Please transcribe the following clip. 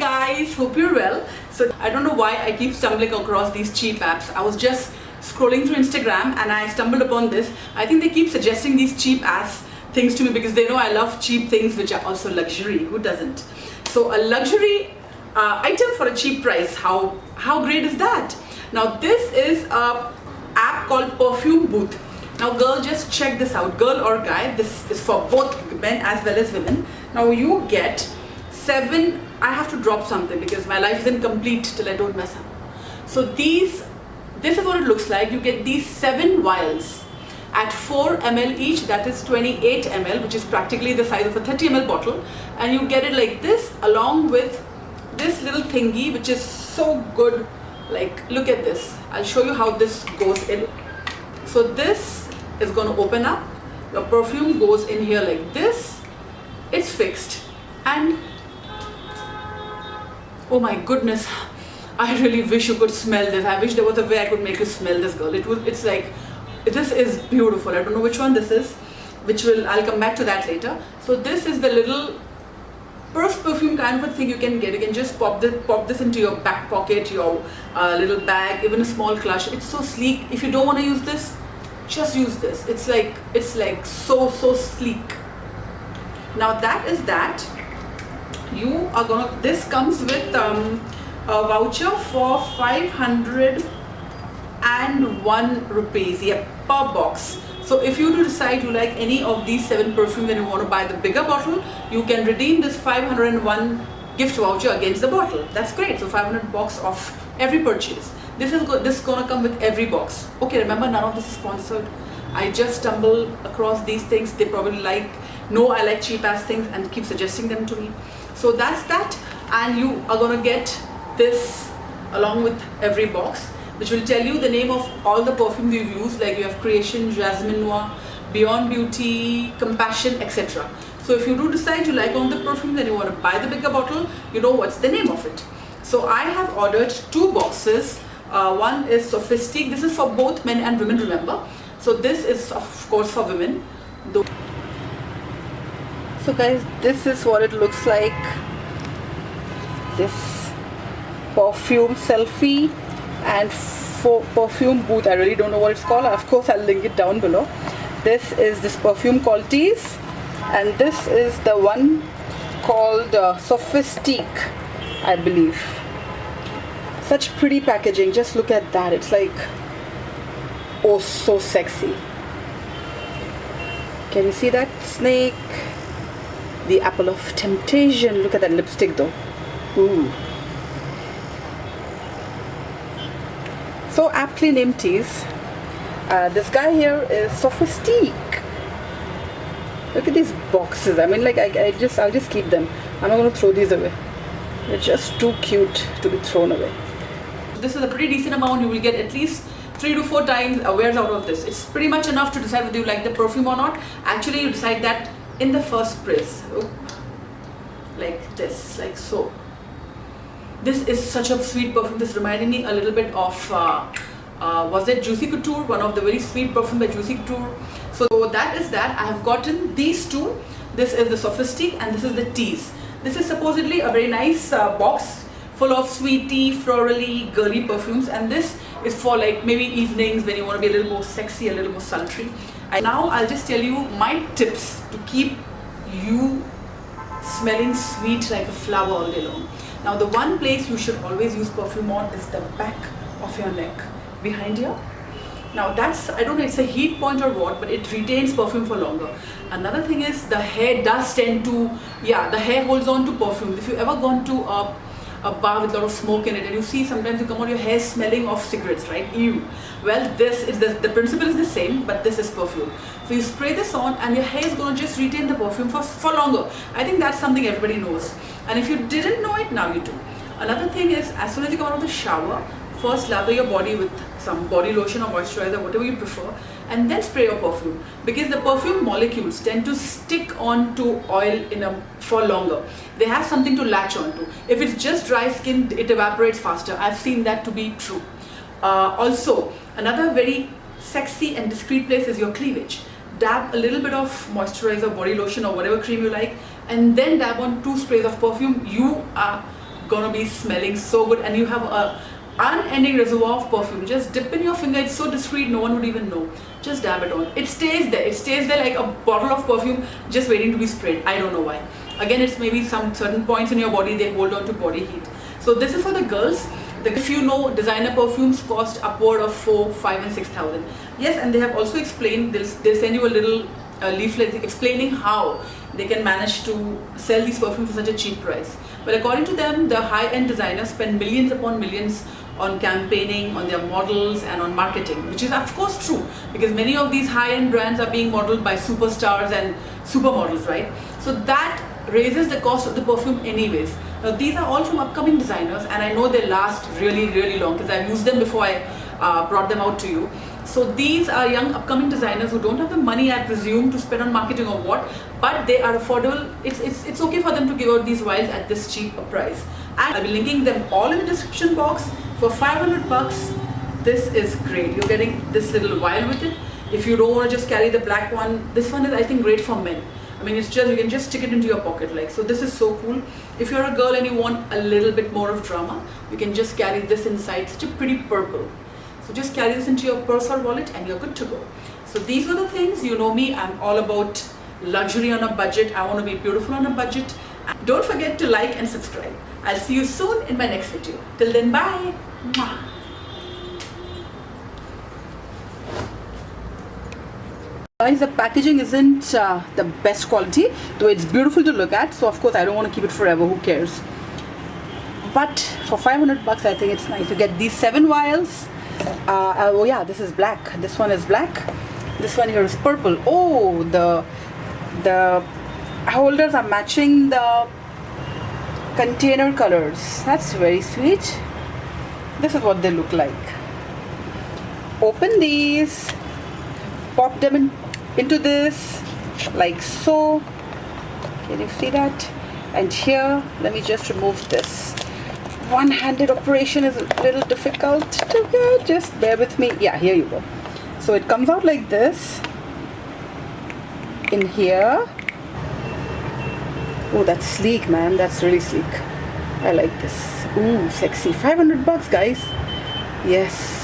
guys, hope you're well. So I don't know why I keep stumbling across these cheap apps. I was just scrolling through Instagram and I stumbled upon this. I think they keep suggesting these cheap ass things to me because they know I love cheap things which are also luxury. Who doesn't? So a luxury item for a cheap price. How great is that? Now this is a app called Perfume Booth. Now girl, just check this out. Girl or guy, this is for both men as well as women. Now you get 7, I have to drop something because my life isn't complete till I don't mess up. So this is what it looks like. You get these 7 vials at 4 ml each, that is 28 ml, which is practically the size of a 30 ml bottle. And you get it like this along with this little thingy, which is so good. Like, look at this. I'll show you how this goes in. So this is going to open up. Your perfume goes in here like this. It's fixed. And oh my goodness, I really wish you could smell this. I wish there was a way I could make you smell this, girl. It's like, this is beautiful. I don't know which one this is, I'll come back to that later. So this is the little purse perfume kind of a thing you can get. You can just pop this into your back pocket, your little bag, even a small clutch. It's so sleek. If you don't want to use this, just use this. It's like so sleek. Now that is that. This comes with a voucher for 501 rupees, per box. So if you do decide you like any of these 7 perfumes and you want to buy the bigger bottle, you can redeem this 501 gift voucher against the bottle. That's great. So 500 bucks off every purchase. This is gonna come with every box. Okay, remember, none of this is sponsored. I just stumble across these things. They probably know I like cheap ass things and keep suggesting them to me. So that's that, and you are gonna get this along with every box, which will tell you the name of all the perfumes you've used. Like you have Creation, Jasmine Noir, Beyond Beauty, Compassion, etc. So if you do decide you like one of the perfumes and you want to buy the bigger bottle, you know what's the name of it. So I have ordered 2 boxes. One is Sophistique. This is for both men and women, remember. So this is of course for women. So guys, this is what it looks like. This perfume selfie and perfume booth. I really don't know what it's called. Of course I'll link it down below. This is this perfume called Tease, and this is the one called Sophistique, I believe. Such pretty packaging. Just look at that. It's like, oh, so sexy. Can you see that snake? The apple of temptation. Look at that lipstick though. Ooh. So aptly named Tease. This guy here is Sophistique. Look at these boxes. I mean, like, I'll just keep them. I'm not going to throw these away. They're just too cute to be thrown away. This is a pretty decent amount. You will get at least 3 to 4 times wears out of this. It's pretty much enough to decide whether you like the perfume or not. Actually, you decide that in the first sprays. Like this, like so. This is such a sweet perfume. This reminded me a little bit of was it Juicy Couture, one of the very sweet perfume by Juicy Couture. So that is that. I have gotten these 2. This is the Sophistique and this is the Tease. This is supposedly a very nice box full of sweetie, florally, girly perfumes, and this is for like maybe evenings when you want to be a little more sexy, a little more sultry. And now I'll just tell you my tips to keep you smelling sweet like a flower all day long. Now the one place you should always use perfume on is the back of your neck, behind here. Now that's, I don't know, it's a heat point or what, but it retains perfume for longer. Another thing is the hair does tend to, the hair holds on to perfume. If you've ever gone to a bar with a lot of smoke in it and you see sometimes you come out your hair smelling of cigarettes, right? Ew. Well, the principle is the same, but this is perfume. So you spray this on and your hair is going to just retain the perfume for longer. I think that's something everybody knows. And if you didn't know it, now you do. Another thing is, as soon as you come out of the shower, first lather your body with some body lotion or moisturizer, whatever you prefer, and then spray your perfume, because the perfume molecules tend to stick onto oil for longer. They have something to latch onto. If it's just dry skin, it evaporates faster. I've seen that to be true. Also, another very sexy and discreet place is your cleavage. Dab a little bit of moisturizer, body lotion or whatever cream you like, and then dab on 2 sprays of perfume. You are gonna be smelling so good, and you have a unending reservoir of perfume. Just dip in your finger, it's so discreet, no one would even know. Just dab it on. It stays there like a bottle of perfume just waiting to be sprayed. I don't know why. Again, it's maybe some certain points in your body, they hold on to body heat. So this is for the girls. If you know, designer perfumes cost upward of 4, 5 and 6,000. Yes, and they have also explained, they'll send you a little leaflet explaining how they can manage to sell these perfumes for such a cheap price. But according to them, the high-end designers spend millions upon millions on campaigning, on their models and on marketing, which is of course true, because many of these high-end brands are being modeled by superstars and supermodels, right? So that raises the cost of the perfume anyways. Now these are all from upcoming designers, and I know they last really, really long because I've used them before I brought them out to you. So these are young upcoming designers who don't have the money, I presume, to spend on marketing or what, but they are affordable. It's okay for them to give out these vials at this cheap a price. And I'll be linking them all in the description box. For 500 bucks, this is great. You're getting this little vial with it. If you don't want to just carry the black one, this one is, I think, great for men. I mean, it's just, you can just stick it into your pocket like. So this is so cool. If you're a girl and you want a little bit more of drama, you can just carry this inside, such a pretty purple. So just carry this into your purse or wallet and you're good to go. So these are the things, you know me, I'm all about luxury on a budget. I want to be beautiful on a budget. And don't forget to like and subscribe. I'll see you soon in my next video. Till then, bye. Mwah. Guys, the packaging isn't the best quality, though it's beautiful to look at. So of course I don't want to keep it forever, who cares? But for 500 bucks, I think it's nice. You get these 7 vials. Oh yeah, this is black. This one is black. This one here is purple. Oh, the holders are matching the container colors. That's very sweet. This is what they look like. Open these, pop them into this like so. Can you see that? And here, let me just remove this. One-handed operation is a little difficult to get. Just bear with me. Yeah, here you go. So it comes out like this in here. Oh, that's sleek, man. That's really sleek. I like this. Ooh, sexy. 500 bucks, guys. Yes.